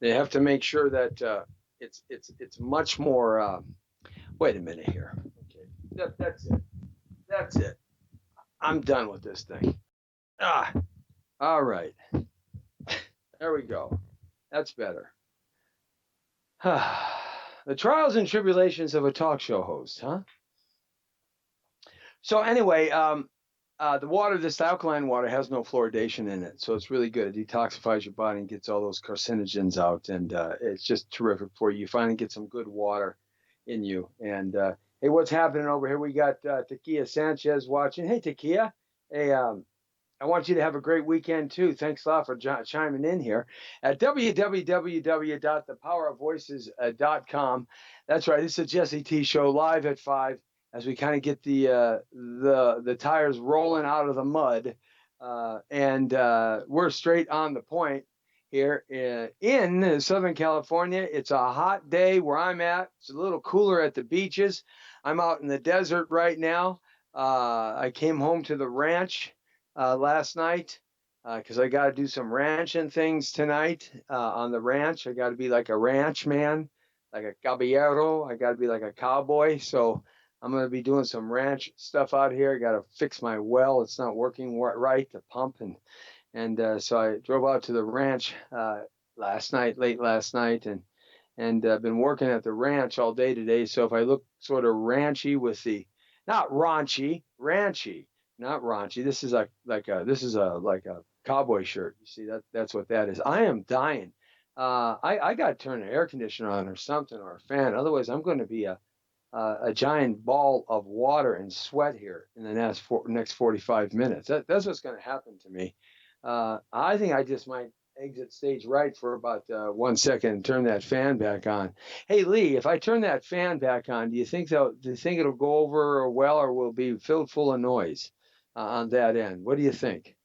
They have to make sure that it's much more. Wait a minute here. Okay, that's it. That's it. I'm done with this thing. Ah, all right. There we go. That's better. The trials and tribulations of a talk show host, huh? So anyway, the water, this alkaline water, has no fluoridation in it, so it's really good. It detoxifies your body and gets all those carcinogens out, and it's just terrific for you. You finally get some good water in you. And hey, what's happening over here? We got Takia Sanchez watching. Hey, Takia. Hey, I want you to have a great weekend too. Thanks a lot for chiming in here at www.thepowerofvoices.com. That's right. It's a Jesse T show live at 5 as we kind of get the tires rolling out of the mud, and we're straight on the point here in Southern California. It's a hot day where I'm at. It's a little cooler at the beaches. I'm out in the desert right now. I came home to the ranch last night because I got to do some ranching things tonight on the ranch. I got to be like a ranch man, like a caballero. I got to be like a cowboy. So I'm going to be doing some ranch stuff out here. I got to fix my well. It's not working right, the pump. And so I drove out to the ranch last night, late last night, and been working at the ranch all day today. So if I look sort of ranchy with the, not raunchy, ranchy, not raunchy. This is like a cowboy shirt. You see that's what that is. I am dying. I got to turn the air conditioner on or something, or a fan. Otherwise, I'm going to be a giant ball of water and sweat here in the next 45 minutes. That's what's going to happen to me. I think I just might exit stage right for about 1 second and turn that fan back on. Hey Lee, if I turn that fan back on, do you think it'll go over well, or will be filled full of noise on that end? What do you think?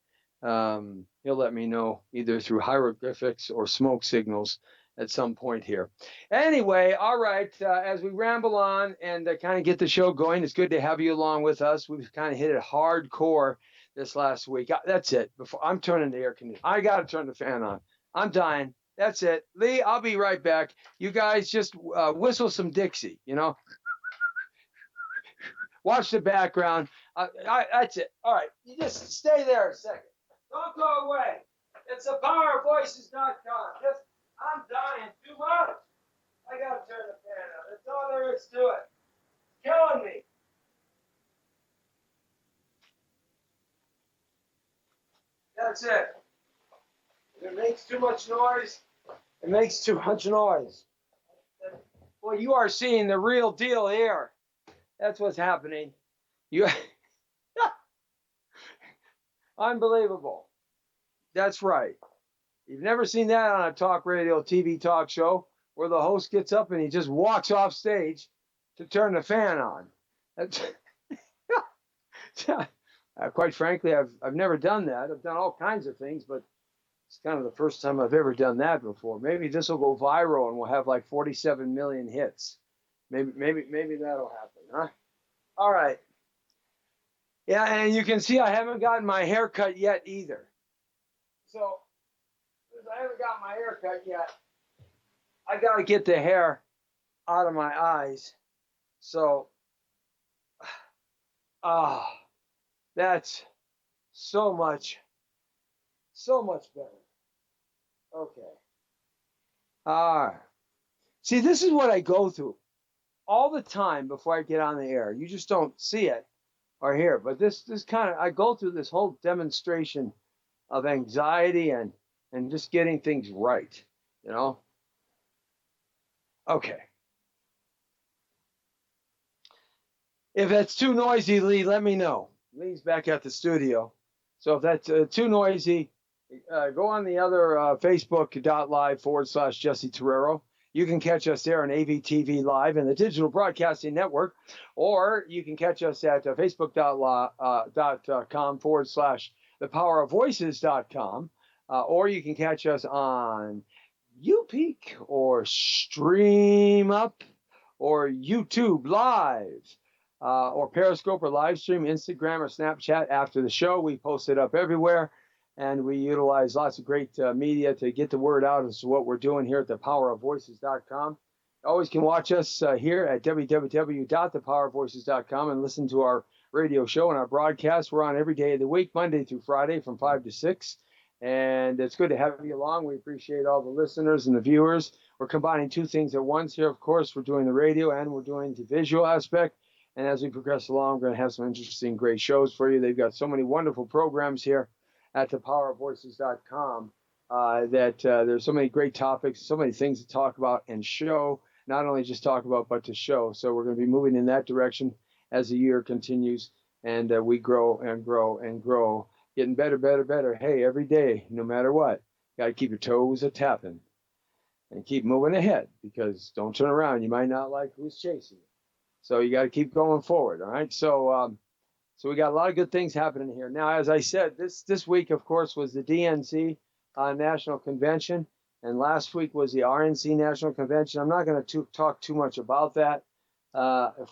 He'll let me know either through hieroglyphics or smoke signals at some point here. Anyway, all right, as we ramble on and kind of get the show going, it's good to have you along with us. We've kind of hit it hardcore this last week. That's it. Before I'm turning the air conditioner, I got to turn the fan on. I'm dying. That's it. Lee, I'll be right back. You guys just whistle some Dixie, Watch the background. That's it. All right. You just stay there a second. Don't go away. It's thepowerofvoices.com. I'm dying too much. I got to turn the fan on. That's all there is to it. It's killing me. That's it. If it makes too much noise, it makes too much noise. Well, you are seeing the real deal here. That's what's happening. You, unbelievable. That's right. You've never seen that on a talk radio, TV talk show where the host gets up and he just walks off stage to turn the fan on. That's, quite frankly, I've never done that. I've done all kinds of things, but it's kind of the first time I've ever done that before. Maybe this will go viral and we'll have like 47 million hits. Maybe that'll happen, huh? All right. Yeah, and you can see I haven't gotten my hair cut yet either. So, since I haven't got my hair cut yet, I got to get the hair out of my eyes. So, that's so much better. Okay. See, this is what I go through all the time before I get on the air. You just don't see it or hear it. But this kind of, I go through this whole demonstration of anxiety and just getting things right, Okay. If that's too noisy, Lee, let me know. Lee's back at the studio. So if that's too noisy, go on the other Facebook.live/Jesse Torero. You can catch us there on AVTV Live and the Digital Broadcasting Network, or you can catch us at Facebook.com/thepowerofvoices.com, or you can catch us on UPeak or Stream Up or YouTube Live. Or Periscope or live stream, Instagram or Snapchat after the show. We post it up everywhere. and we utilize lots of great media to get the word out as to what we're doing here at thepowerofvoices.com. Always can watch us here at www.thepowerofvoices.com and listen to our radio show and our broadcast. We're on every day of the week, Monday through Friday from 5 to 6. And it's good to have you along. We appreciate all the listeners and the viewers. We're combining two things at once here. Of course, we're doing the radio and we're doing the visual aspect. And as we progress along, we're going to have some interesting, great shows for you. They've got so many wonderful programs here at thepowerofvoices.com that there's so many great topics, so many things to talk about and show. Not only just talk about, but to show. So we're going to be moving in that direction as the year continues, and we grow and grow and grow, getting better, better, better. Hey, every day, no matter what, got to keep your toes a tapping and keep moving ahead, because don't turn around. You might not like who's chasing you. So you got to keep going forward. All right. So we got a lot of good things happening here. Now, as I said, this week, of course, was the DNC National Convention. And last week was the RNC National Convention. I'm not going to talk too much about that.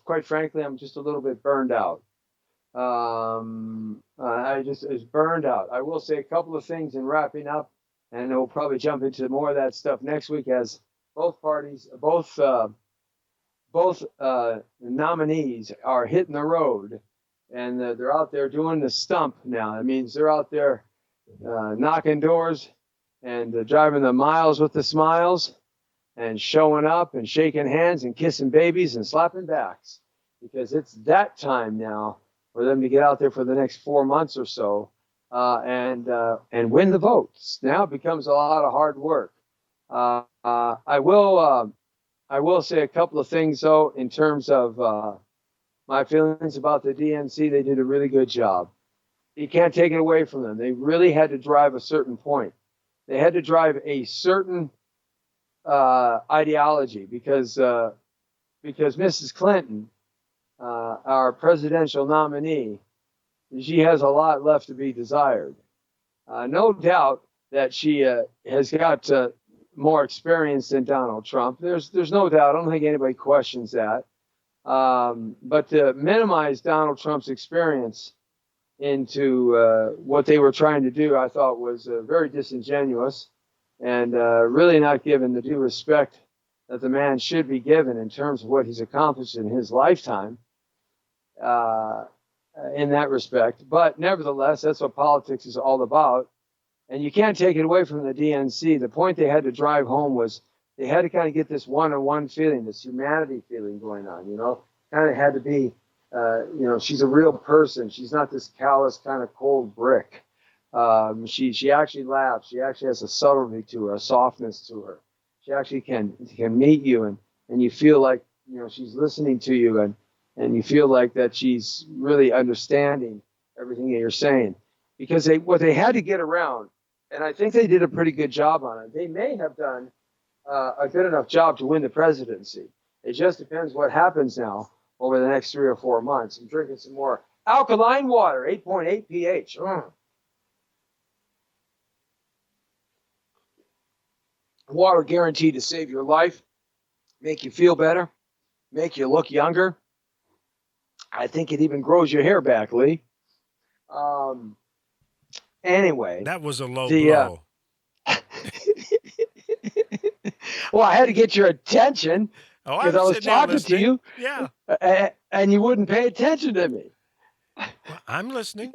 Quite frankly, I'm just a little bit burned out. I just is burned out. I will say a couple of things in wrapping up, and we'll probably jump into more of that stuff next week, as both parties, both nominees are hitting the road, and they're out there doing the stump now. That means they're out there knocking doors and driving the miles with the smiles and showing up and shaking hands and kissing babies and slapping backs, because it's that time now for them to get out there for the next 4 months or so and win the votes. Now it becomes a lot of hard work. I will say a couple of things, though, in terms of my feelings about the DNC. They did a really good job. You can't take it away from them. They really had to drive a certain point. They had to drive a certain ideology, because Mrs. Clinton, our presidential nominee, she has a lot left to be desired. No doubt that she has got more experience than Donald Trump. There's no doubt. I don't think anybody questions that. But to minimize Donald Trump's experience into what they were trying to do, I thought was very disingenuous, and really not given the due respect that the man should be given in terms of what he's accomplished in his lifetime in that respect. But nevertheless, that's what politics is all about. And you can't take it away from the DNC. The point they had to drive home was they had to kind of get this one-on-one feeling, this humanity feeling going on, kind of had to be, she's a real person. She's not this callous kind of cold brick. She actually laughs. She actually has a subtlety to her, a softness to her. She actually can meet you, and you feel like, she's listening to you, and you feel like that she's really understanding everything that you're saying. Because what they had to get around, and I think they did a pretty good job on it. They may have done a good enough job to win the presidency. It just depends what happens now over the next 3 or 4 months. I'm drinking some more alkaline water, 8.8 pH. Water guaranteed to save your life, make you feel better, make you look younger. I think it even grows your hair back, Lee. Anyway. That was a low blow. Well, I had to get your attention because I was talking to you. Yeah. And you wouldn't pay attention to me. Well, I'm listening.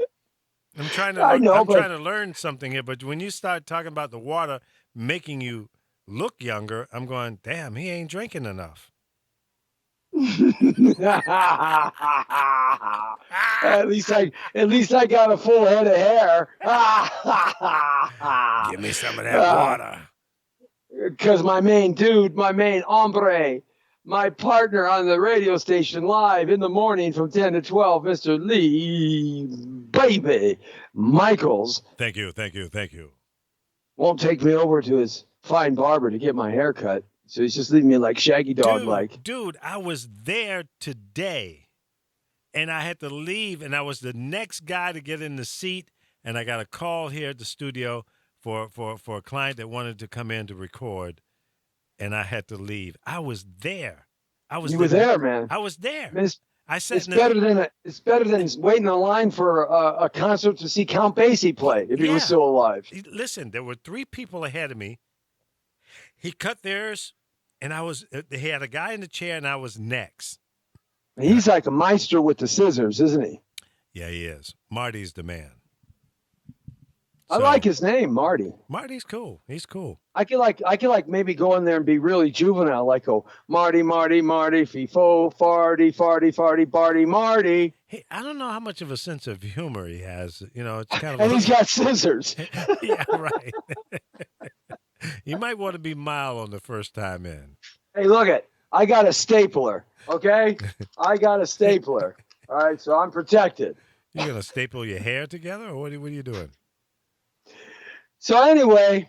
I'm trying to learn something here, but when you start talking about the water making you look younger, I'm going, damn, he ain't drinking enough. At least I got a full head of hair. Give me some of that water. Because my main hombre, my partner on the radio station live in the morning from 10 to 12, Mr. Lee Baby Michaels. Thank you. Won't take me over to his fine barber to get my hair cut. So he's just leaving me like Shaggy Dog like. Dude, I was there today, and I had to leave, and I was the next guy to get in the seat, and I got a call here at the studio for a client that wanted to come in to record, and I had to leave. I was there. You were there, man. I was there. I sat It's in the, better than waiting in line for a concert to see Count Basie play if he was yeah. still alive. Listen, there were 3 people ahead of me. He cut theirs, and he had a guy in the chair, and I was next. He's like a maestro with the scissors, isn't he? Yeah, he is. Marty's the man. I So, like his name, Marty. Marty's cool. He's cool. I could like maybe go in there and be really juvenile, like Marty, fee fo farty farty farty Barty Marty. Hey, I don't know how much of a sense of humor he has. It's kind of And like, he's got scissors. yeah, right. You might want to be mild on the first time in. Hey, look it. I got a stapler. Okay, I got a stapler. All right, so I'm protected. You gonna staple your hair together, or what are you doing? So anyway,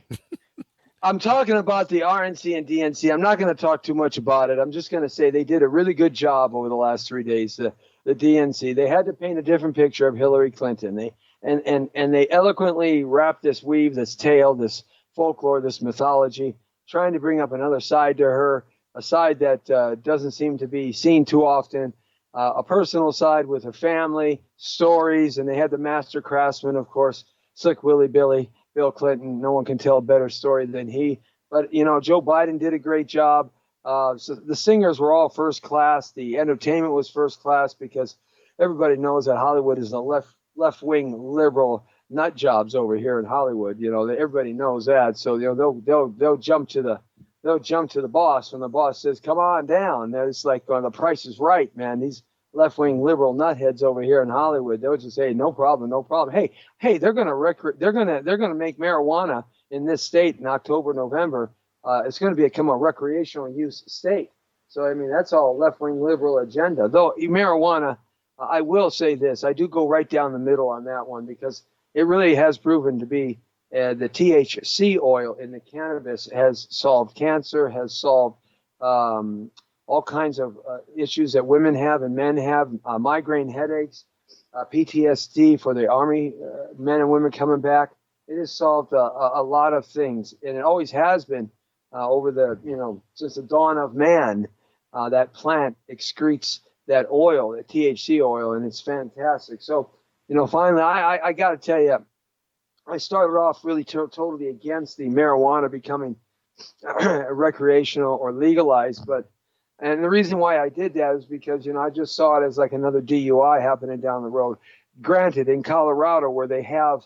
I'm talking about the RNC and DNC. I'm not going to talk too much about it. I'm just going to say they did a really good job over the last 3 days. The DNC, they had to paint a different picture of Hillary Clinton. They eloquently wrapped this weave, this tale, this folklore, this mythology, trying to bring up another side to her, a side that doesn't seem to be seen too often, a personal side with her family, stories, and they had the master craftsman, of course, Slick Willie Billy, Bill Clinton. No one can tell a better story than he. But, Joe Biden did a great job. So the singers were all first class. The entertainment was first class because everybody knows that Hollywood is a left-wing liberal nut jobs over here in Hollywood. Everybody knows that. So they'll jump to the boss when the boss says, "Come on down." It's like the Price is Right, man. These left-wing liberal nutheads over here in Hollywood, they'll just say, "No problem, no problem." Hey, they're gonna make marijuana in this state in October, November. It's going to become a recreational use state. So I mean, that's all left-wing liberal agenda. Though marijuana, I will say this: I do go right down the middle on that one because it really has proven to be the THC oil in the cannabis has solved cancer, has solved all kinds of issues that women have and men have, migraine headaches, PTSD for the Army men and women coming back. It has solved a lot of things, and it always has been over since the dawn of man. That plant excretes that oil, that THC oil, and it's fantastic. So, finally, I got to tell you, I started off really totally against the marijuana becoming recreational or legalized, and the reason why I did that is because, I just saw it as like another DUI happening down the road. Granted, in Colorado, where they have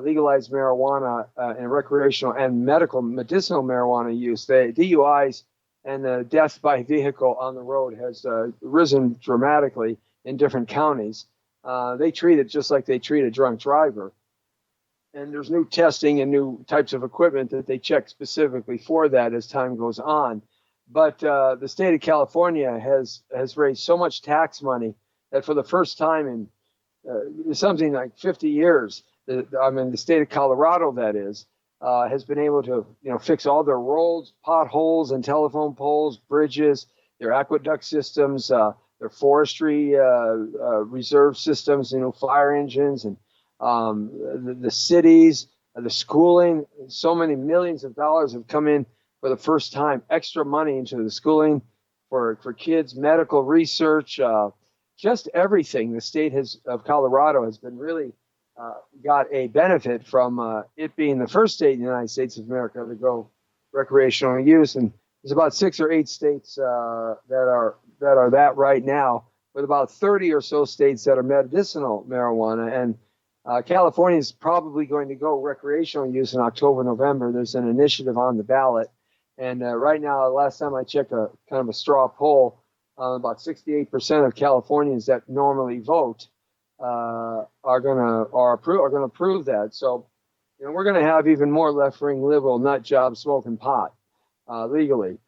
legalized marijuana and recreational and medicinal marijuana use, the DUIs and the death by vehicle on the road has risen dramatically in different counties. They treat it just like they treat a drunk driver. And there's new testing and new types of equipment that they check specifically for that as time goes on. But the state of California has raised so much tax money that for the first time in something like 50 years, the state of Colorado, that is, has been able to fix all their roads, potholes, and telephone poles, bridges, their aqueduct systems, their forestry reserve systems, fire engines, and the cities, the schooling. So many millions of dollars have come in for the first time, extra money into the schooling for kids, medical research, just everything. The state of Colorado has been really got a benefit from it being the first state in the United States of America to go recreational use. And there's about 6 or 8 states that are that right now, with about 30 or so states that are medicinal marijuana. And California is probably going to go recreational use in October, November. There's an initiative on the ballot. And right now, last time I checked a kind of a straw poll, about 68% of Californians that normally vote are going to approve that. So, we're going to have even more left-wing liberal nut jobs smoking pot legally.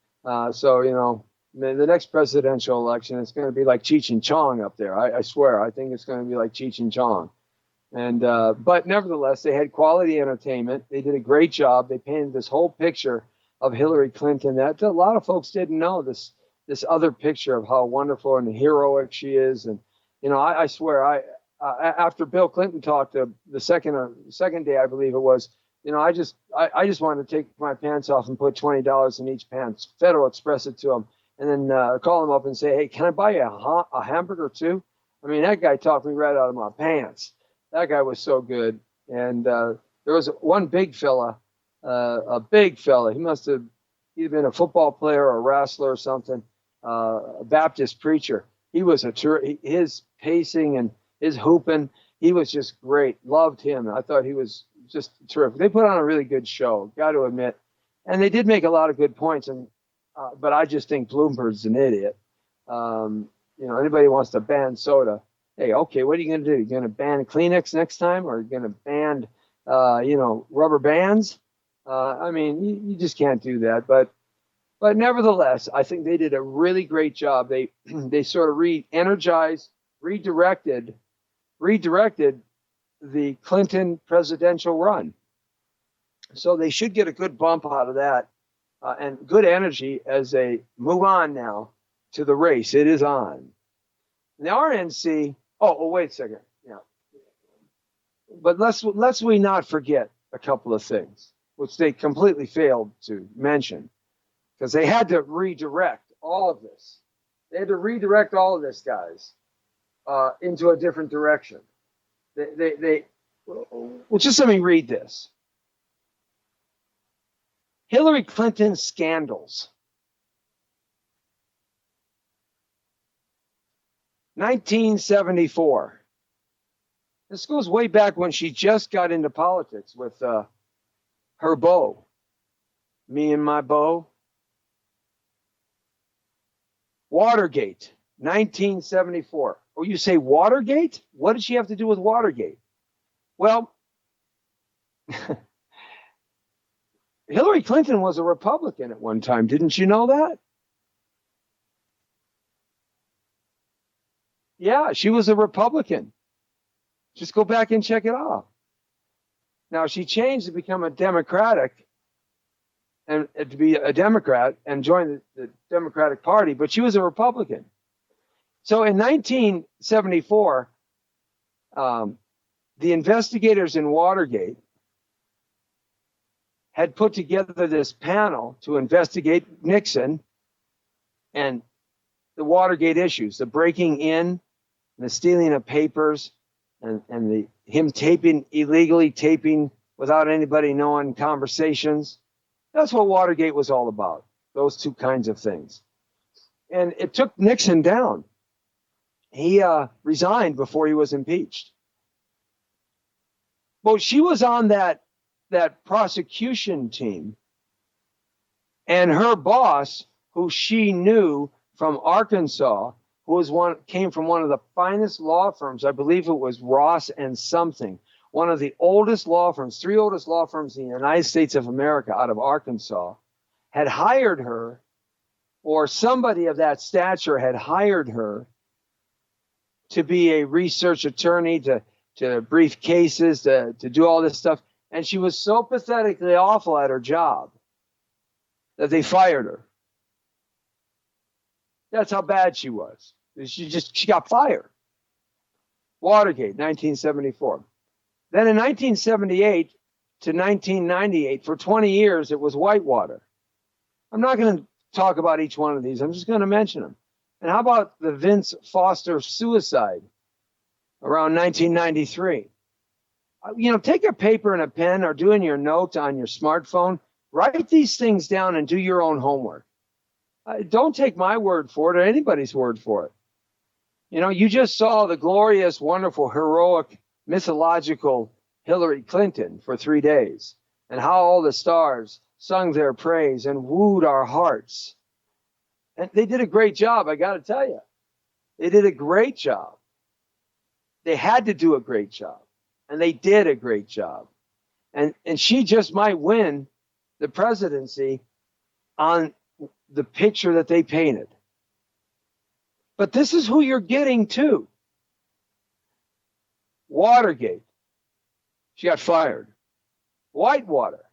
So, the next presidential election, it's going to be like Cheech and Chong up there. I swear, I think it's going to be like Cheech and Chong. And but nevertheless, they had quality entertainment. They did a great job. They painted this whole picture of Hillary Clinton that a lot of folks didn't know, this other picture of how wonderful and heroic she is. And I swear, after Bill Clinton talked the second day, I believe it was, I just wanted to take my pants off and put $20 in each pants, Federal Express it to him, and then call him up and say, hey, can I buy you a hamburger too? I mean, that guy talked me right out of my pants. That guy was so good. And there was one big fella, a big fella. He must have either been a football player or a wrestler or something, a Baptist preacher. He was his pacing and his hooping, he was just great. Loved him. I thought he was just terrific. They put on a really good show, got to admit. And they did make a lot of good points. And but I just think Bloomberg's an idiot. Anybody wants to ban soda. Hey, okay, what are you going to do? You're going to ban Kleenex next time, or you're going to ban, rubber bands? You just can't do that. But nevertheless, I think they did a really great job. They sort of re-energized, redirected the Clinton presidential run. So they should get a good bump out of that and good energy as they move on now to the race. It is on. The RNC, wait a second. Yeah. But let's we not forget a couple of things, which they completely failed to mention, because they had to redirect all of this. They had to redirect all of this, guys, into a different direction. Well, just let me read this. Hillary Clinton scandals. 1974. This goes way back when she just got into politics with her beau. Me and my beau. Watergate, 1974. Oh, you say Watergate? What did she have to do with Watergate? Well, Hillary Clinton was a Republican at one time. Didn't you know that? Yeah, she was a Republican. Just go back and check it off. Now, she changed to become a Democratic and to be a Democrat and join the Democratic Party, but she was a Republican. So in 1974, the investigators in Watergate had put together this panel to investigate Nixon and the Watergate issues, the breaking in, the stealing of papers, and him illegally taping without anybody knowing conversations. That's what Watergate was all about, those two kinds of things. And it took Nixon down. He resigned before he was impeached. Well, she was on that prosecution team, and her boss, who she knew from Arkansas, came from one of the finest law firms. I believe it was Ross and something, one of the oldest law firms, 3 oldest law firms in the United States of America out of Arkansas, had hired her, or somebody of that stature had hired her to be a research attorney, to brief cases, to do all this stuff. And she was so pathetically awful at her job that they fired her. That's how bad she was. She got fired. Watergate, 1974. Then in 1978 to 1998, for 20 years, it was Whitewater. I'm not going to talk about each one of these. I'm just going to mention them. And how about the Vince Foster suicide around 1993? Take a paper and a pen, or doing your notes on your smartphone. Write these things down and do your own homework. Don't take my word for it or anybody's word for it. You just saw the glorious, wonderful, heroic, mythological Hillary Clinton for 3 days, and how all the stars sung their praise and wooed our hearts. And they did a great job, I got to tell you. They did a great job. They had to do a great job, and they did a great job. And she just might win the presidency on the picture that they painted. But this is who you're getting to. Watergate. She got fired. Whitewater.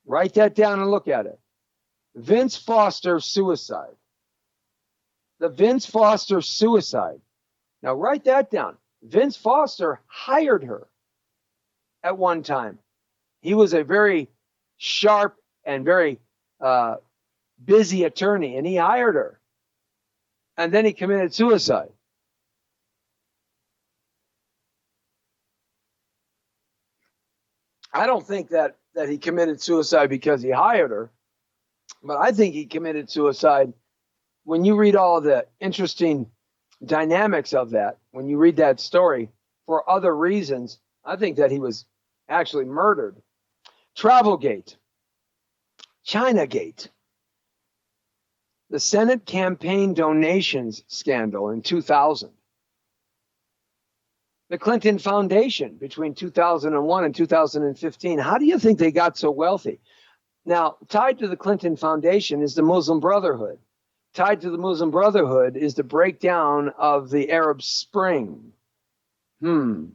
Write that down and look at it. Vince Foster suicide. The Vince Foster suicide. Now write that down. Vince Foster hired her at one time. He was a very sharp and very busy attorney, and he hired her. And then he committed suicide. I don't think that he committed suicide because he hired her, but I think he committed suicide when you read all the interesting dynamics of that, when you read that story for other reasons. I think that he was actually murdered. Travelgate, Chinagate, the Senate campaign donations scandal in 2000, the Clinton Foundation between 2001 and 2015. How do you think they got so wealthy? Now, tied to the Clinton Foundation is the Muslim Brotherhood. Tied to the Muslim Brotherhood is the breakdown of the Arab Spring. Do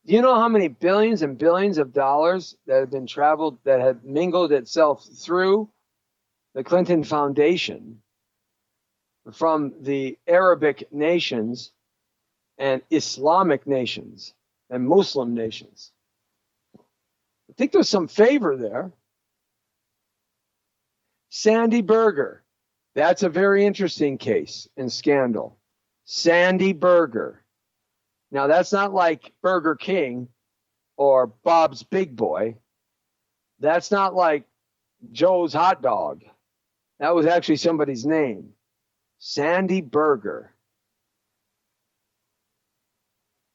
you know how many billions and billions of dollars that have been traveled, that have mingled itself through the Clinton Foundation from the Arabic nations and Islamic nations and Muslim nations? I think there's some favor there. Sandy Berger. That's a very interesting case and scandal. Sandy Berger. Now, that's not like Burger King or Bob's Big Boy. That's not like Joe's Hot Dog. That was actually somebody's name. Sandy Berger.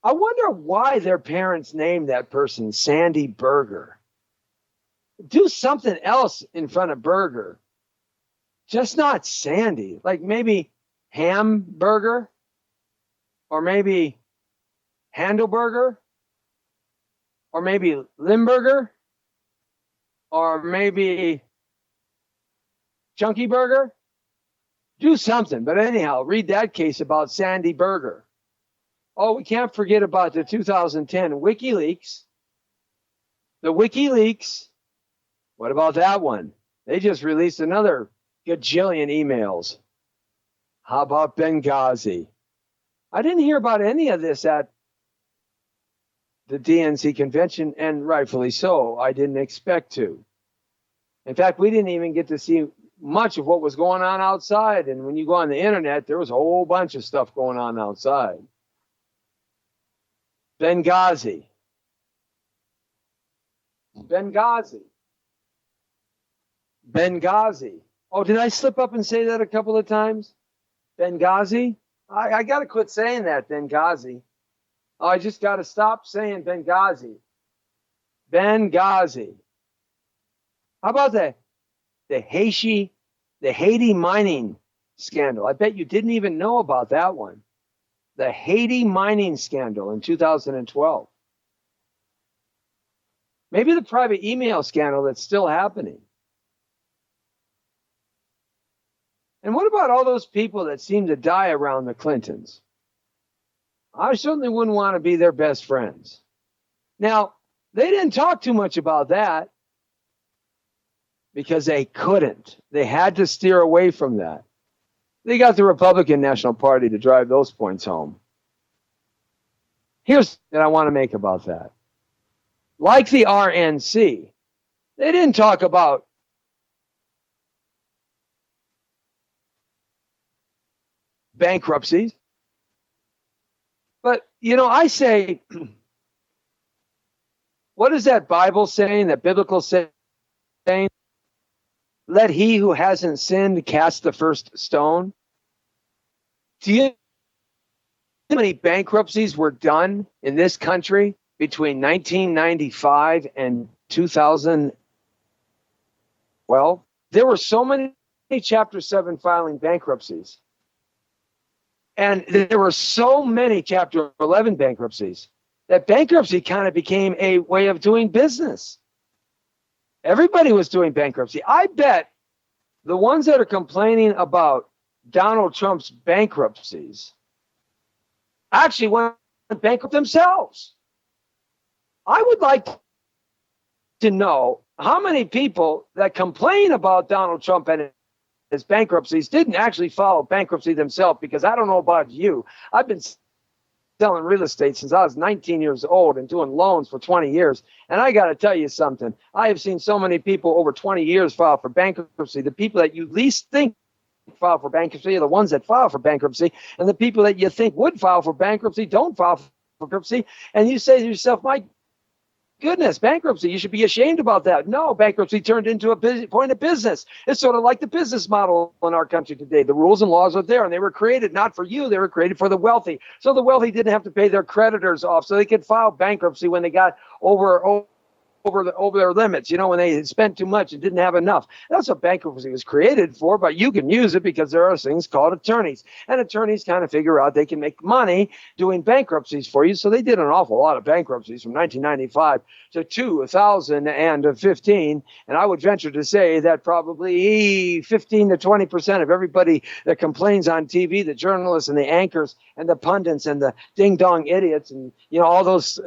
I wonder why their parents named that person Sandy Berger. Do something else in front of Burger. Just not Sandy. Like maybe Hamburger, or maybe Handelberger, or maybe Limburger, or maybe Chunky Burger. Do something. But anyhow, read that case about Sandy Berger. Oh, we can't forget about the 2010 WikiLeaks. The WikiLeaks. What about that one? They just released another gajillion emails. How about Benghazi? I didn't hear about any of this at the DNC convention, and rightfully so. I didn't expect to. In fact, we didn't even get to see much of what was going on outside. And when you go on the internet, there was a whole bunch of stuff going on outside. Benghazi. Benghazi. Benghazi. Oh, did I slip up and say that a couple of times? Benghazi? I got to quit saying that, Benghazi. Oh, I just got to stop saying Benghazi. Benghazi. How about the Haiti mining scandal? I bet you didn't even know about that one. The Haiti mining scandal in 2012. Maybe the private email scandal that's still happening. And what about all those people that seem to die around the Clintons? I certainly wouldn't want to be their best friends. Now, they didn't talk too much about that because they couldn't. They had to steer away from that. They got the Republican National Party to drive those points home. Here's what I want to make about that. Like the RNC, they didn't talk about bankruptcies. But, I say, what is that Bible saying, that biblical saying? Let he who hasn't sinned cast the first stone. Do you know how many bankruptcies were done in this country between 1995 and 2012? There were so many Chapter 7 filing bankruptcies. And there were so many Chapter 11 bankruptcies that bankruptcy kind of became a way of doing business. Everybody was doing bankruptcy. I bet the ones that are complaining about Donald Trump's bankruptcies actually went bankrupt themselves. I would like to know how many people that complain about Donald Trump and his bankruptcies didn't actually file bankruptcy themselves, because I don't know about you. I've been selling real estate since I was 19 years old and doing loans for 20 years. And I got to tell you something. I have seen so many people over 20 years file for bankruptcy. The people that you least think file for bankruptcy are the ones that file for bankruptcy. And the people that you think would file for bankruptcy don't file for bankruptcy. And you say to yourself, my goodness, bankruptcy, you should be ashamed about that. No, bankruptcy turned into a point of business. It's sort of like the business model in our country today. The rules and laws are there, and they were created not for you, they were created for the wealthy. So the wealthy didn't have to pay their creditors off, so they could file bankruptcy when they got over their limits, when they spent too much and didn't have enough. That's what bankruptcy was created for, but you can use it because there are things called attorneys. And attorneys kind of figure out they can make money doing bankruptcies for you. So they did an awful lot of bankruptcies from 1995 to 2015. And I would venture to say that probably 15 to 20% of everybody that complains on TV, the journalists and the anchors and the pundits and the ding-dong idiots and, all those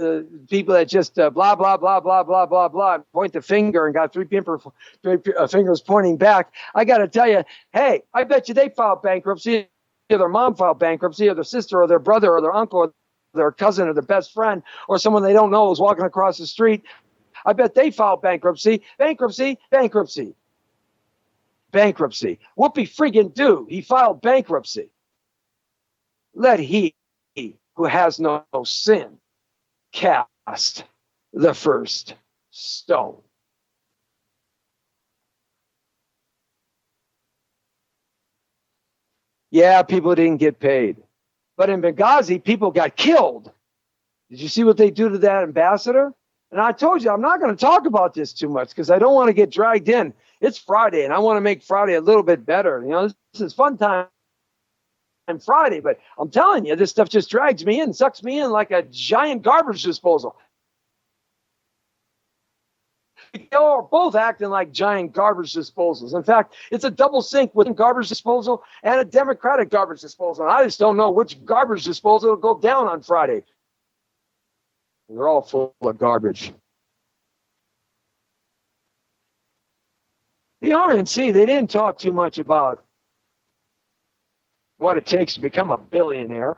people that just blah, blah, blah, blah, blah, blah, blah, point the finger and got three fingers pointing back. I got to tell you, hey, I bet you they filed bankruptcy. Or their mom filed bankruptcy, or their sister, or their brother, or their uncle, or their cousin, or their best friend, or someone they don't know is walking across the street. I bet they filed bankruptcy. Bankruptcy, bankruptcy, bankruptcy. Whoopie friggin' do. He filed bankruptcy. Let he who has no sin cast the first stone. Yeah, people didn't get paid. But in Benghazi, people got killed. Did you see what they do to that ambassador? And I told you, I'm not going to talk about this too much because I don't want to get dragged in. It's Friday, and I want to make Friday a little bit better. This is fun time on Friday, but I'm telling you, this stuff just drags me in, sucks me in like a giant garbage disposal. Are both acting like giant garbage disposals. In fact, it's a double sink with a garbage disposal and a Democratic garbage disposal. And I just don't know which garbage disposal will go down on Friday. They're all full of garbage. The RNC, they didn't talk too much about what it takes to become a billionaire.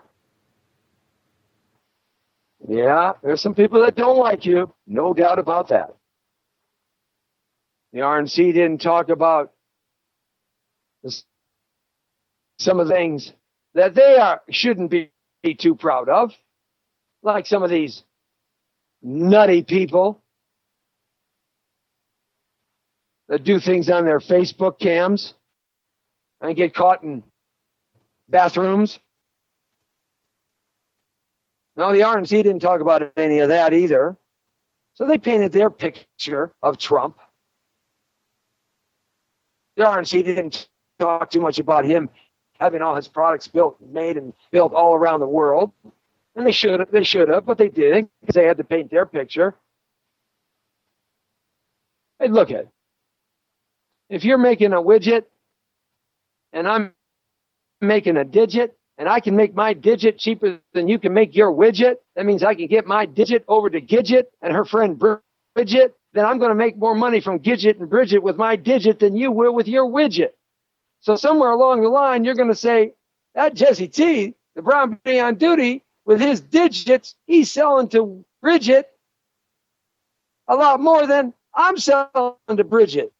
Yeah, there's some people that don't like you. No doubt about that. The RNC didn't talk about some of the things that they shouldn't be too proud of, like some of these nutty people that do things on their Facebook cams and get caught in bathrooms. No, the RNC didn't talk about any of that either. So they painted their picture of Trump. The RNC didn't talk too much about him having all his products made and built all around the world. And they should have, but they didn't because they had to paint their picture. Hey, look at it. If you're making a widget and I'm making a digit and I can make my digit cheaper than you can make your widget, that means I can get my digit over to Gidget and her friend Bridget, then I'm going to make more money from Gidget and Bridget with my digit than you will with your widget. So somewhere along the line, you're going to say, that Jesse T, the brown bee on duty, with his digits, he's selling to Bridget a lot more than I'm selling to Bridget.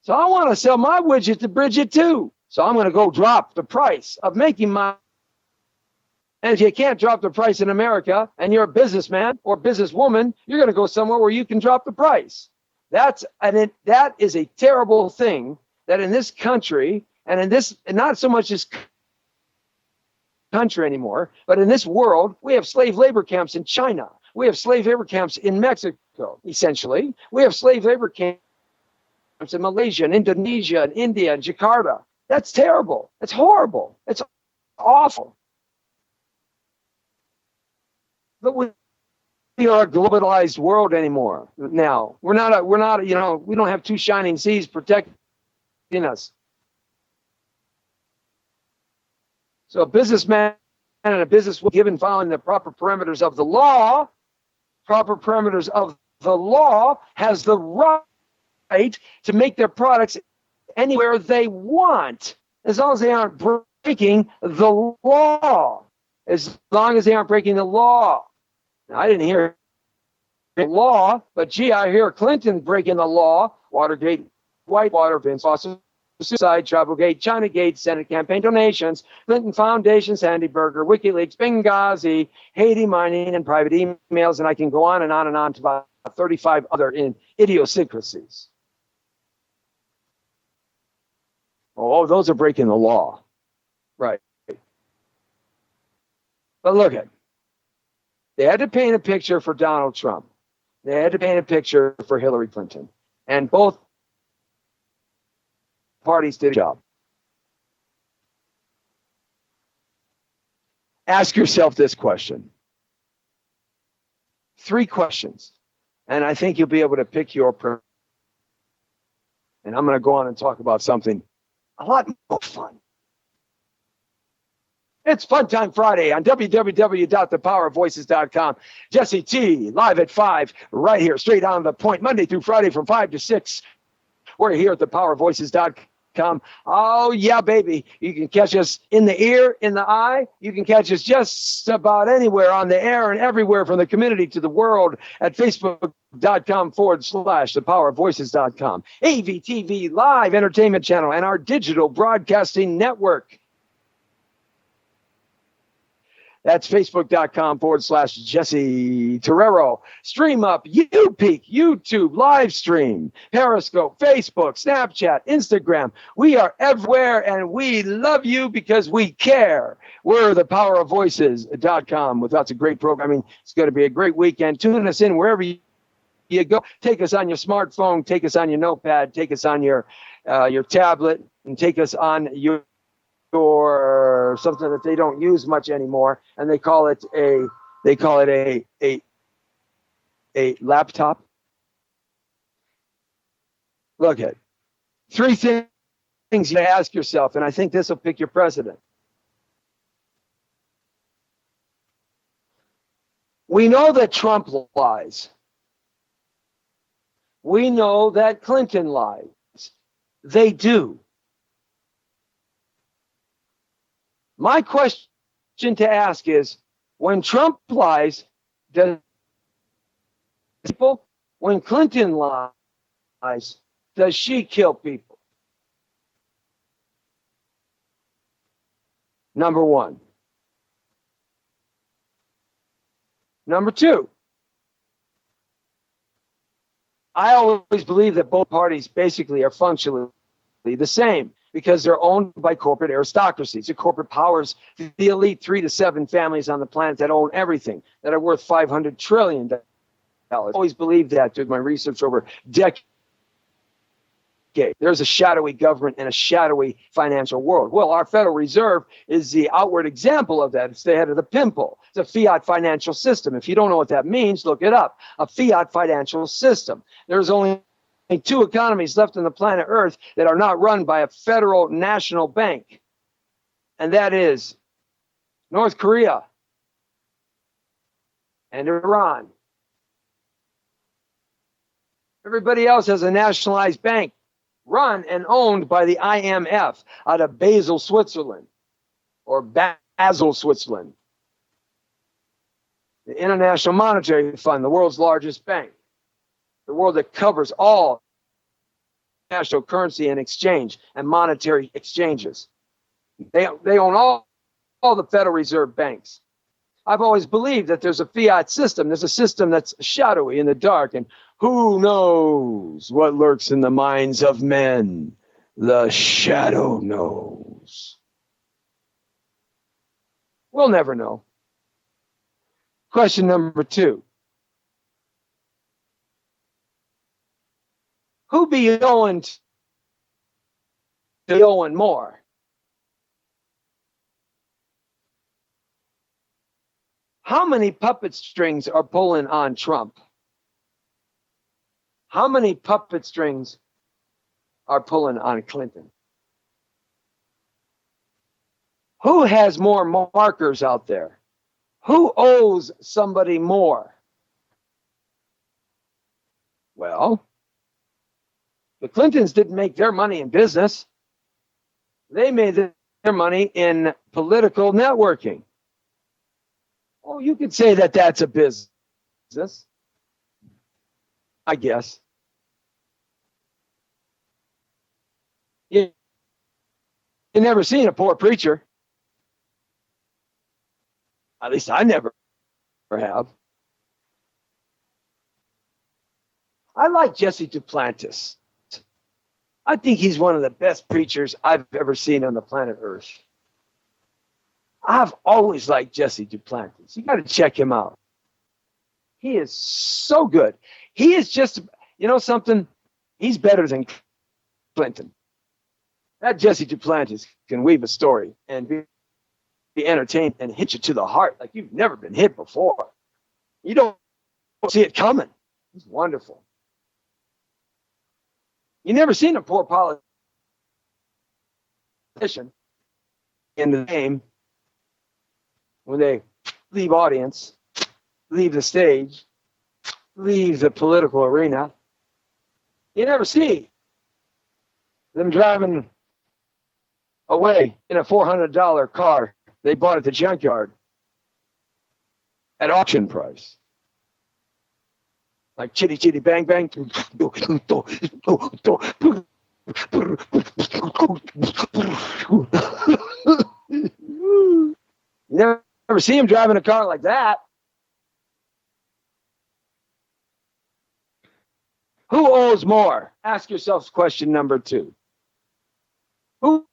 So I want to sell my widget to Bridget too. So I'm going to go drop the price of making my. And if you can't drop the price in America and you're a businessman or businesswoman, you're going to go somewhere where you can drop the price. That is a terrible thing that in this country and in this, not so much this country anymore, but in this world, we have slave labor camps in China. We have slave labor camps in Mexico, essentially. We have slave labor camps in Malaysia and Indonesia and India and Jakarta. That's terrible. It's horrible. It's awful. But we are a globalized world anymore. Now we're not. We don't have two shining seas protecting us. So a businessman and a business given following the proper parameters of the law, has the right to make their products anywhere they want, as long as they aren't breaking the law. As long as they aren't breaking the law. Now, I didn't hear the law, but gee, I hear Clinton breaking the law. Watergate, Whitewater, Vince Foster, suicide, Travelgate, Chinagate, Senate campaign donations, Clinton Foundation, Sandy Berger, WikiLeaks, Benghazi, Haiti mining, and private emails, and I can go on and on and on to about 35 other idiosyncrasies. Oh, those are breaking the law. Right. But look at, they had to paint a picture for Donald Trump. They had to paint a picture for Hillary Clinton. And both parties did a job. Ask yourself this question. 3 questions. And I think you'll be able to pick your preference. And I'm going to go on and talk about something a lot more fun. It's Fun Time Friday on www.thepowerofvoices.com. Jesse T, live at 5, right here, straight on the point, Monday through Friday from 5 to 6. We're here at thepowerofvoices.com. Oh, yeah, baby. You can catch us in the ear, in the eye. You can catch us just about anywhere on the air and everywhere from the community to the world at Facebook.com/thepowerofvoices.com. AVTV Live Entertainment Channel and our digital broadcasting network. That's Facebook.com/Jesse Terrero. Stream up, YouPeek, YouTube, live stream, Periscope, Facebook, Snapchat, Instagram. We are everywhere and we love you because we care. We're thepowerofvoices.com with lots of great programming. It's going to be a great weekend. Tune us in wherever you go. Take us on your smartphone, take us on your notepad, take us on your tablet, and take us on your or something that they don't use much anymore, and they call it a laptop. Look at 3 things you ask yourself, and I think this will pick your president. We know that Trump lies. We know that Clinton lies. They do. My question to ask is, when Trump lies, does people? When Clinton lies, does she kill people? Number 1. Number 2, I always believe that both parties basically are functionally the same, because they're owned by corporate aristocracies, the corporate powers, the elite 3 to 7 families on the planet that own everything, that are worth $500 trillion. I always believed that through my research over decades. There's a shadowy government and a shadowy financial world. Well, our Federal Reserve is the outward example of that. It's the head of the pimple. It's a fiat financial system. If you don't know what that means, look it up. A fiat financial system. There's only 2 economies left on the planet Earth that are not run by a federal national bank. And that is North Korea and Iran. Everybody else has a nationalized bank run and owned by the IMF out of Basel, Switzerland, or Basel, Switzerland. The International Monetary Fund, the world's largest bank. The world that covers all national currency and exchange and monetary exchanges. They own all the Federal Reserve banks. I've always believed that there's a fiat system. There's a system that's shadowy in the dark, and who knows what lurks in the minds of men? The shadow knows. We'll never know. Question number 2. Who be owing to owing more? How many puppet strings are pulling on Trump? How many puppet strings are pulling on Clinton? Who has more markers out there? Who owes somebody more? Well, the Clintons didn't make their money in business. They made their money in political networking. Oh, you could say that that's a business, I guess. You never seen a poor preacher. At least I never have. I like Jesse Duplantis. I think he's one of the best preachers I've ever seen on the planet Earth. I've always liked Jesse Duplantis. You got to check him out. He is so good. He is just, you know something? He's better than Clinton. That Jesse Duplantis can weave a story and be entertained and hit you to the heart like you've never been hit before. You don't see it coming. He's wonderful. You never seen a poor politician in the game when they leave audience, leave the stage, leave the political arena. You never see them driving away in a $400 car they bought at the junkyard at auction price. Like chitty chitty bang bang. You never see him driving a car like that. Who owes more? Ask yourself question number 2. Who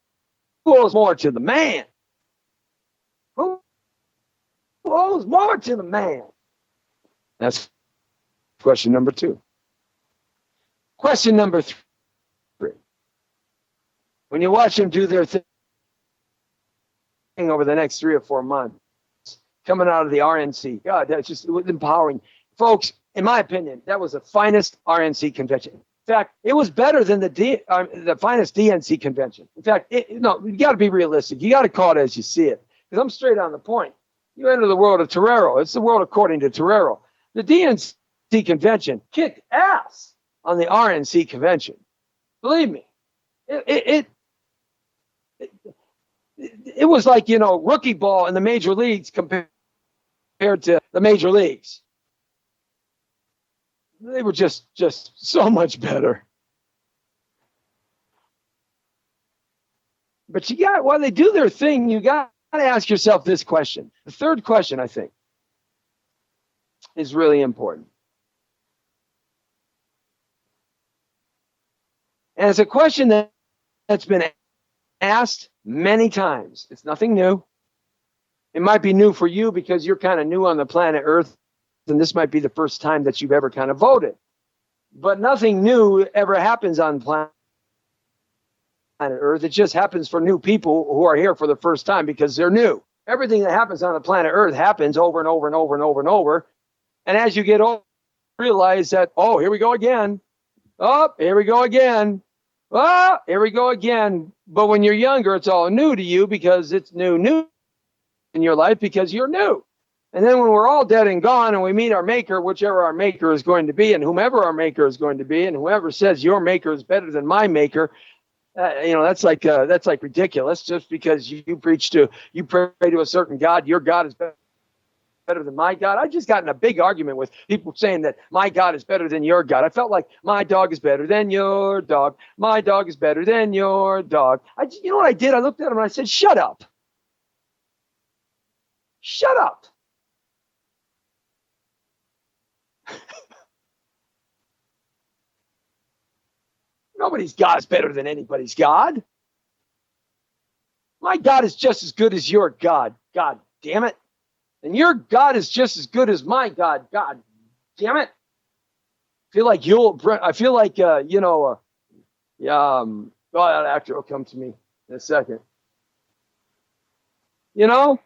owes more to the man? Who owes more to the man? That's question number 2. Question number 3. When you watch them do their thing over the next 3 or 4 months, coming out of the RNC, God, that's just empowering. Folks, in my opinion, that was the finest RNC convention. In fact, it was better than the finest DNC convention. In fact, you got to be realistic. You got to call it as you see it. Because I'm straight on the point. You enter the world of Torero. It's the world according to Torero. The DNC convention kicked ass on the RNC convention. Believe me, it was like, rookie ball in the major leagues compared to the major leagues. They were just so much better. But while they do their thing, you got to ask yourself this question. The third question, I think, is really important. And it's a question that's been asked many times. It's nothing new. It might be new for you because you're kind of new on the planet Earth, and this might be the first time that you've ever kind of voted. But nothing new ever happens on planet Earth. It just happens for new people who are here for the first time because they're new. Everything that happens on the planet Earth happens over and over and over and over and over. And as you get older, realize that, oh, here we go again. Oh, here we go again. Oh, here we go again. But when you're younger, it's all new to you because it's new in your life because you're new. And then when we're all dead and gone and we meet our maker, whichever our maker is going to be and whomever our maker is going to be, and whoever says your maker is better than my maker, that's like ridiculous. Just because you pray to a certain God, your God is better than my God. I just got in a big argument with people saying that my God is better than your God. I felt like my dog is better than your dog. My dog is better than your dog. You know what I did? I looked at him and I said, shut up. Shut up. Nobody's God is better than anybody's God. My God is just as good as your God. God damn it. And your God is just as good as my God. God damn it. I feel like that actor will come to me in a second. Got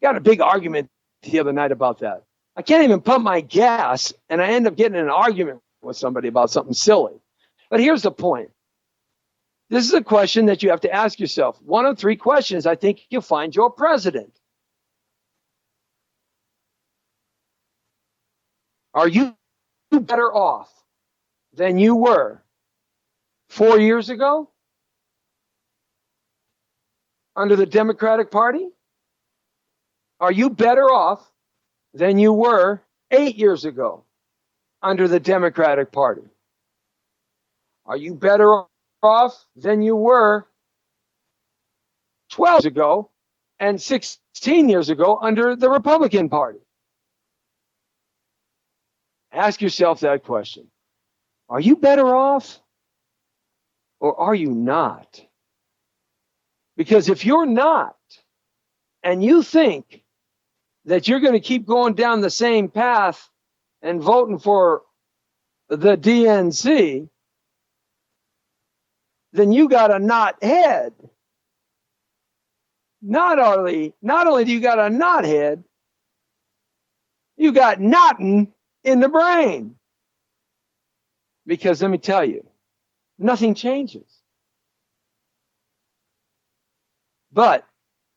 a big argument the other night about that. I can't even pump my gas, and I end up getting in an argument with somebody about something silly. But here's the point. This is a question that you have to ask yourself. One of 3 questions, I think you'll find your president. Are you better off than you were 4 years ago? under the Democratic Party? Are you better off than you were 8 years ago under the Democratic Party? Are you better off than you were 12 years ago and 16 years ago under the Republican Party? Ask yourself that question. Are you better off or are you not? Because if you're not, and you think that you're going to keep going down the same path and voting for the DNC, then you got a knot head. Not only do you got a knot head, you got knotting in the brain. Because let me tell you, nothing changes. But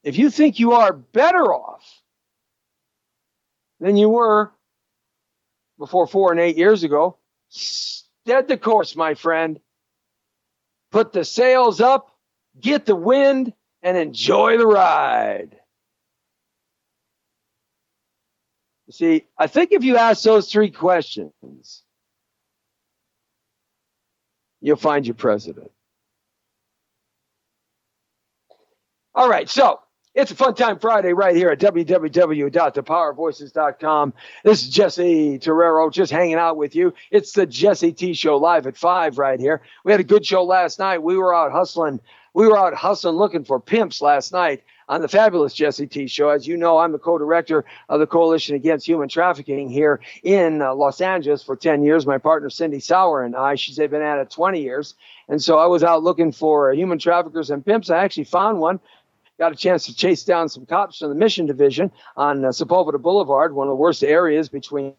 if you think you are better off than you were before 4 and 8 years ago, stead the course, my friend. Put the sails up, get the wind, and enjoy the ride. You see, I think if you ask those 3 questions, you'll find your president. All right, so it's a Fun Time Friday right here at www.thepowervoices.com. This is Jesse Terrero just hanging out with you. It's the Jesse T Show live at 5 right here. We had a good show last night. We were out hustling looking for pimps last night on the fabulous Jesse T Show. As you know, I'm the co-director of the Coalition Against Human Trafficking here in Los Angeles for 10 years. My partner, Cindy Sauer, and I, she's been at it 20 years. And so I was out looking for human traffickers and pimps. I actually found one. Got a chance to chase down some cops from the Mission Division on Sepulveda Boulevard, one of the worst areas between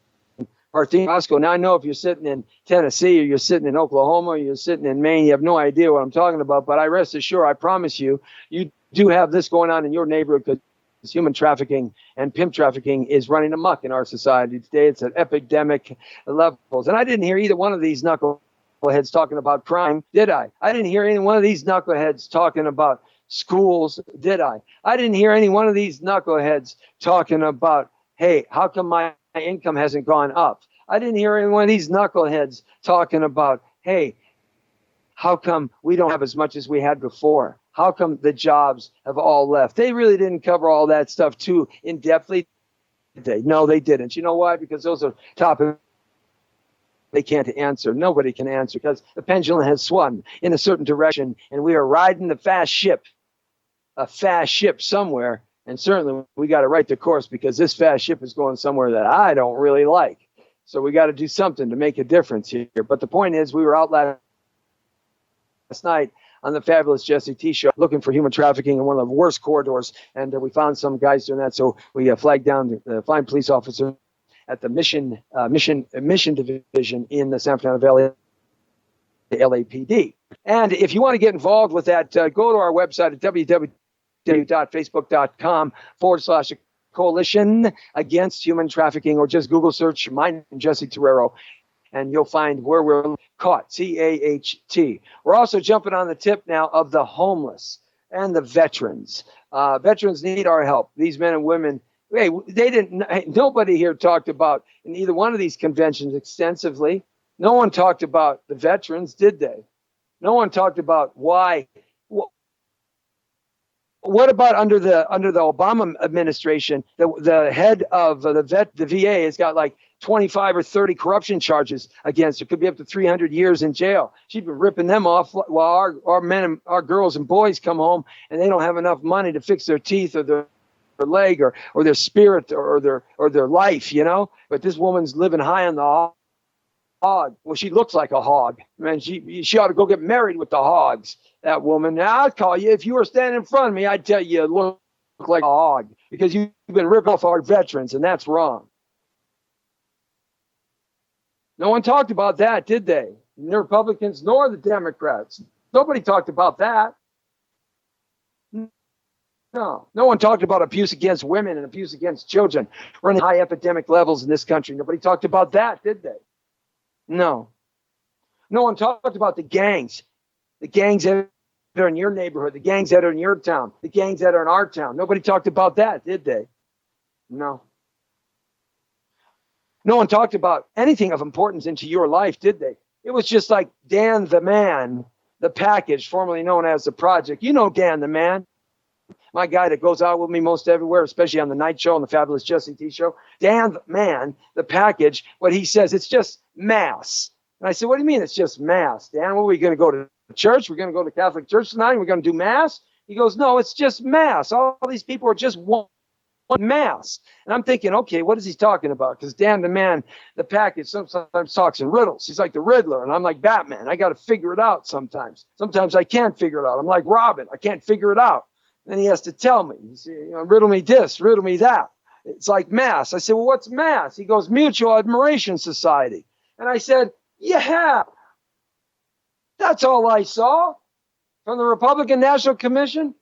Parthenia and Roscoe. Now, I know if you're sitting in Tennessee or you're sitting in Oklahoma or you're sitting in Maine, you have no idea what I'm talking about. But I rest assured, I promise you, you do have this going on in your neighborhood because human trafficking and pimp trafficking is running amok in our society today. It's at epidemic levels. And I didn't hear either one of these knuckleheads talking about crime, did I? I didn't hear any one of these knuckleheads talking about schools, did I? I didn't hear any one of these knuckleheads talking about, hey, how come my income hasn't gone up? I didn't hear any one of these knuckleheads talking about, hey, how come we don't have as much as we had before? How come the jobs have all left? They really didn't cover all that stuff too in-depthly. No, they didn't. You know why? Because those are topics they can't answer. Nobody can answer because the pendulum has swung in a certain direction and we are riding the fast ship. A fast ship somewhere, and certainly we got to right the course because this fast ship is going somewhere that I don't really like. So we got to do something to make a difference here. But the point is, we were out last night on the fabulous Jesse T Show looking for human trafficking in one of the worst corridors, and we found some guys doing that. So we flagged down the fine police officer at the Mission Division in the San Fernando Valley, the LAPD. And if you want to get involved with that, go to our website at www.facebook.com/coalition against human trafficking, or just Google search my name, Jesse Terrero, and you'll find where we're caught, CAHT. We're also jumping on the tip now of the homeless and the veterans. Veterans need our help. These men and women, hey, nobody here talked about in either one of these conventions extensively. No one talked about the veterans, did they? No one talked about why. What about under the Obama administration? The head of the VA has got like 25 or 30 corruption charges against her. Could be up to 300 years in jail. She's been ripping them off while our men and our girls and boys come home and they don't have enough money to fix their teeth or their leg or their spirit or their life, you know. But this woman's living high on the hog. Well, she looks like a hog. Man, she ought to go get married with the hogs. That woman. Now I'd call you if you were standing in front of me. I'd tell you look like a hog because you've been ripping off our veterans, and that's wrong. No one talked about that, did they? The Republicans nor the Democrats. Nobody talked about that. No one talked about abuse against women and abuse against children running high epidemic levels in this country. Nobody talked about that, did they? No one talked about the gangs are in your neighborhood, the gangs that are in your town, the gangs that are in our town. Nobody talked about that, did they? No. No one talked about anything of importance into your life, did they? It was just like Dan the Man, the package, formerly known as the Project. You know Dan the Man, my guy that goes out with me most everywhere, especially on the night show and the Fabulous Jesse T show. Dan the Man, the package, what he says, it's just mass. And I said, what do you mean it's just mass? Dan, what are we going to go to church? We're going to go to Catholic church tonight? We're going to do mass? He goes, no, it's just mass. All these people are just one mass. And I'm thinking, okay, what is he talking about? Because Dan the Man, the package, sometimes talks in riddles. He's like the Riddler, and I'm like Batman. I got to figure it out sometimes. Sometimes I can't figure it out. I'm like Robin. I can't figure it out. Then he has to tell me, riddle me this, riddle me that. It's like mass. I said, well, what's mass? He goes, Mutual Admiration Society. And I said, yeah, that's all I saw from the Republican National Convention,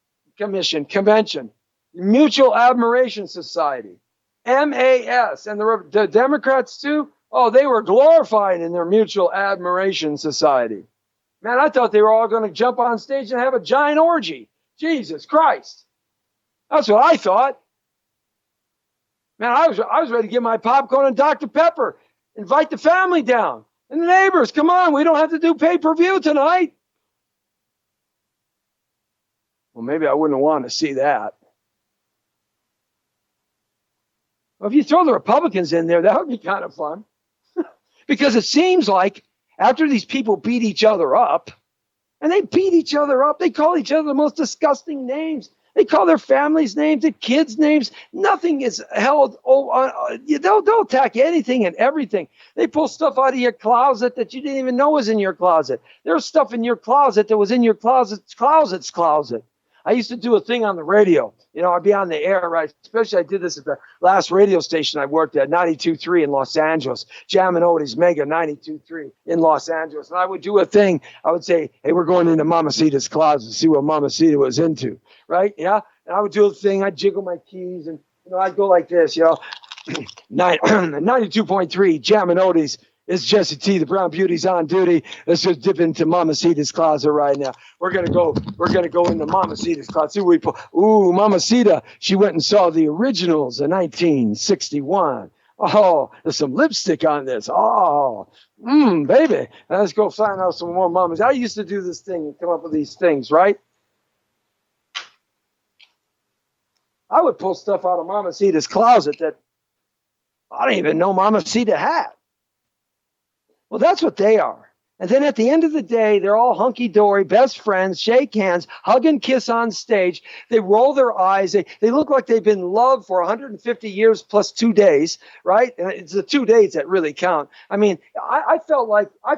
Mutual Admiration Society, MAS. And the Democrats too, oh, they were glorified in their Mutual Admiration Society. Man, I thought they were all going to jump on stage and have a giant orgy. Jesus Christ. That's what I thought. Man, I was ready to get my popcorn and Dr. Pepper, invite the family down and the neighbors. Come on, we don't have to do pay-per-view tonight. Well, maybe I wouldn't want to see that. Well, if you throw the Republicans in there, that would be kind of fun. Because it seems like after these people beat each other up, and they beat each other up, they call each other the most disgusting names. They call their families names, their kids names. Nothing is held. They'll attack anything and everything. They pull stuff out of your closet that you didn't even know was in your closet. There's stuff in your closet that was in your closet's closet. I used to do a thing on the radio. I'd be on the air, right? Especially I did this at the last radio station I worked at, 92.3 in Los Angeles, Jammin' Oldies Mega 92.3 in Los Angeles. And I would do a thing. I would say, hey, we're going into Mamacita's closet to see what Mamacita was into, right? Yeah. And I would do a thing. I'd jiggle my keys and, I'd go like this, 92.3 Jammin' Oldies. It's Jesse T, the Brown Beauty's on duty. Let's just dip into Mamacita's closet right now. We're gonna go into Mamacita's closet. See what we pull. Ooh, Mamacita. She went and saw the originals in 1961. Oh, there's some lipstick on this. Oh, baby. Let's go find out some more mamas. I used to do this thing and come up with these things, right? I would pull stuff out of Mamacita's closet that I don't even know Mamacita had. Well, that's what they are. And then at the end of the day, they're all hunky-dory, best friends, shake hands, hug and kiss on stage. They roll their eyes. They look like they've been loved for 150 years plus 2 days, right? And it's the 2 days that really count. I mean, I felt like I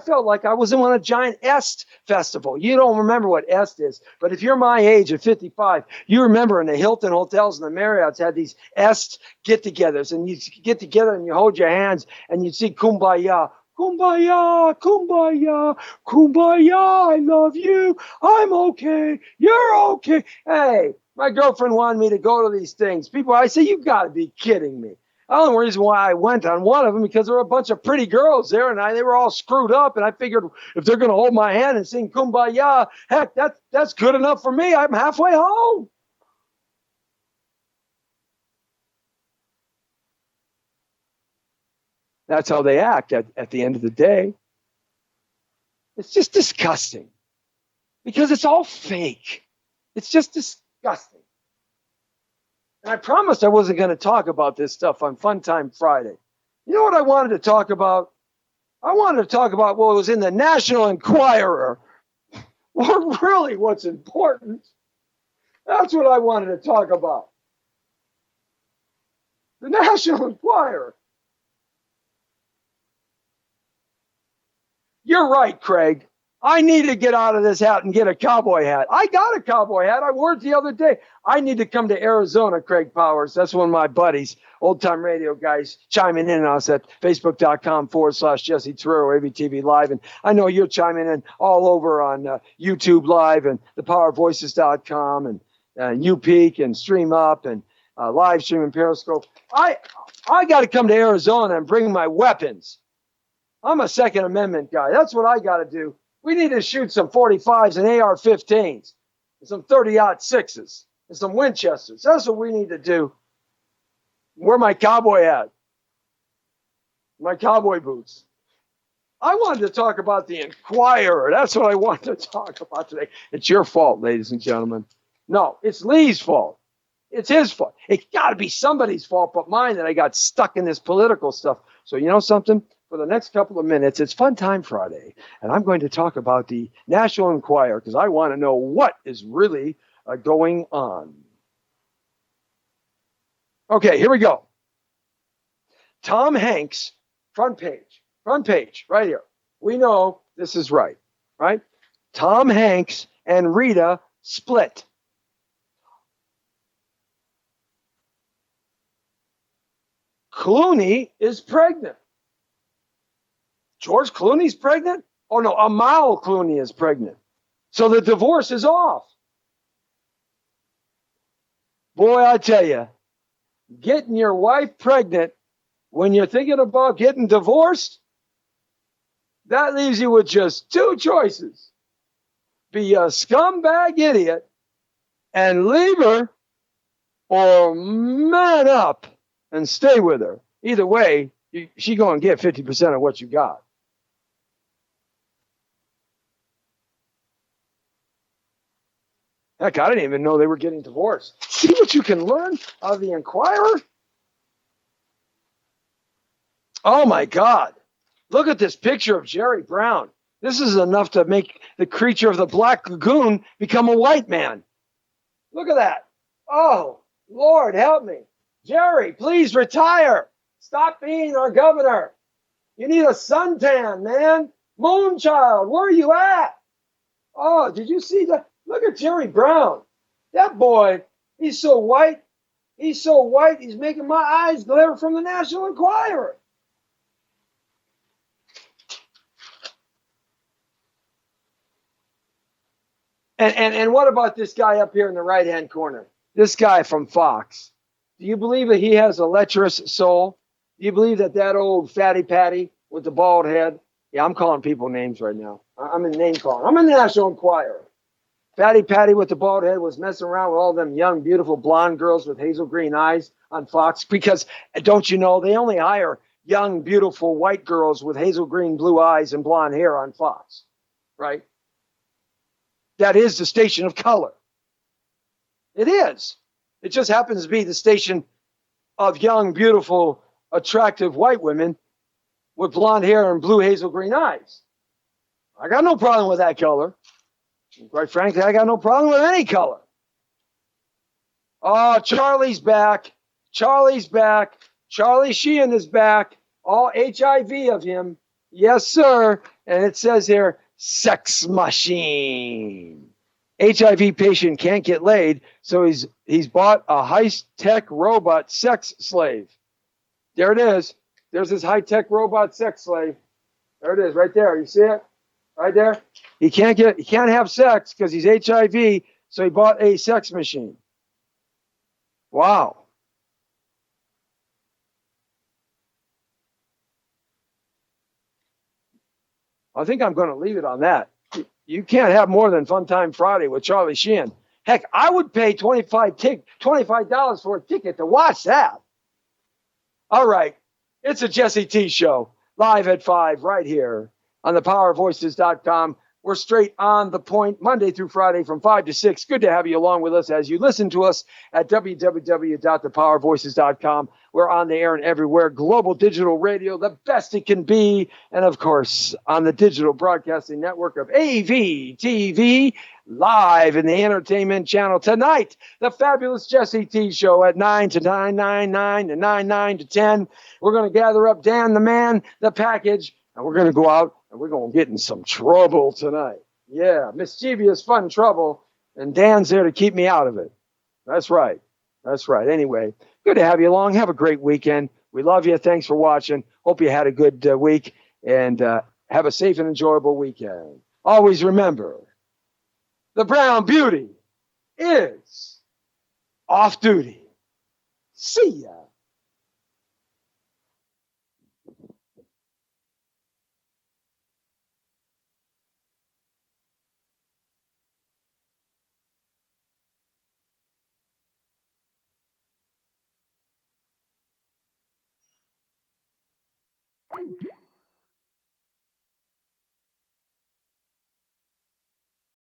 was on a giant Est festival. You don't remember what Est is, but if you're my age at 55, you remember in the Hilton hotels and the Marriotts had these Est get-togethers, and you get together and you hold your hands and you sing Kumbaya. Kumbaya, kumbaya, kumbaya, I love you. I'm okay. You're okay. Hey, my girlfriend wanted me to go to these things. People, I say, you've got to be kidding me. The only reason why I went on one of them because there were a bunch of pretty girls there and they were all screwed up. And I figured if they're going to hold my hand and sing Kumbaya, heck, that's good enough for me. I'm halfway home. That's how they act at the end of the day. It's just disgusting because it's all fake. It's just disgusting. And I promised I wasn't going to talk about this stuff on Fun Time Friday. You know what I wanted to talk about? I wanted to talk about what was in the National Enquirer. Well, really, what's important. That's what I wanted to talk about. The National Enquirer. You're right, Craig. I need to get out of this hat and get a cowboy hat. I got a cowboy hat. I wore it the other day. I need to come to Arizona, Craig Powers. That's one of my buddies, old time radio guys, chiming in on us at facebook.com/Jesse Torero, ABTV Live. And I know you're chiming in all over on YouTube Live and thepowervoices.com and UPeak and Stream Up and live stream and Periscope. I got to come to Arizona and bring my weapons. I'm a Second Amendment guy. That's what I got to do. We need to shoot some 45s and AR-15s. and some 30-06s and some Winchesters. That's what we need to do. Where my cowboy at? My cowboy boots. I wanted to talk about the Enquirer. That's what I wanted to talk about today. It's your fault, ladies and gentlemen. No, it's Lee's fault. It's his fault. It's got to be somebody's fault but mine that I got stuck in this political stuff. So you know something? For the next couple of minutes, it's Fun Time Friday, and I'm going to talk about the National Enquirer because I want to know what is really going on. Okay, here we go. Tom Hanks, front page, right here. We know this is right? Tom Hanks and Rita split. Clooney is pregnant. George Clooney's pregnant? Oh no, Amal Clooney is pregnant. So the divorce is off. Boy, I tell you, getting your wife pregnant when you're thinking about getting divorced, that leaves you with just two choices. Be a scumbag idiot and leave her, or man up and stay with her. Either way, she going to get 50% of what you got. Heck, I didn't even know they were getting divorced. See what you can learn out of the Enquirer? Oh my God. Look at this picture of Jerry Brown. This is enough to make the creature of the Black Lagoon become a white man. Look at that. Oh, Lord, help me. Jerry, please retire. Stop being our governor. You need a suntan, man. Moonchild, where are you at? Oh, did you see that? Look at Jerry Brown. That boy, he's so white. He's so white, he's making my eyes glare from the National Enquirer. And what about this guy up here in the right-hand corner? This guy from Fox. Do you believe that he has a lecherous soul? Do you believe that old fatty patty with the bald head? Yeah, I'm calling people names right now. I'm in name calling. I'm in the National Enquirer. Fatty Patty with the bald head was messing around with all them young, beautiful blonde girls with hazel green eyes on Fox because, don't you know, they only hire young, beautiful white girls with hazel green blue eyes and blonde hair on Fox, right? That is the station of color. It is. It just happens to be the station of young, beautiful, attractive white women with blonde hair and blue hazel green eyes. I got no problem with that color. Quite frankly, I got no problem with any color. Oh, Charlie's back. Charlie's back. Charlie Sheehan is back. All HIV of him. Yes, sir. And it says here, sex machine. HIV patient can't get laid, so he's bought a high-tech robot sex slave. There it is. There's his high-tech robot sex slave. There it is, right there. You see it? Right there. He can't have sex because he's HIV, so he bought a sex machine. Wow. I think I'm going to leave it on that. You can't have more than Fun Time Friday with Charlie Sheehan. Heck, I would pay $25 for a ticket to watch that. All right. It's a Jesse T show, live at 5 right here on thepowervoices.com. We're straight on the point Monday through Friday from 5 to 6. Good to have you along with us as you listen to us at www.thepowervoices.com. We're on the air and everywhere. Global digital radio, the best it can be. And of course, on the digital broadcasting network of AV TV, live in the entertainment channel tonight. The fabulous Jesse T show at 9 to 9, 9 to 9 to 10. We're going to gather up Dan the Man, the package, and we're going to go out and we're going to get in some trouble tonight. Yeah, mischievous, fun trouble. And Dan's there to keep me out of it. That's right. That's right. Anyway, good to have you along. Have a great weekend. We love you. Thanks for watching. Hope you had a good week and have a safe and enjoyable weekend. Always remember, the Brown Beauty is off duty. See ya.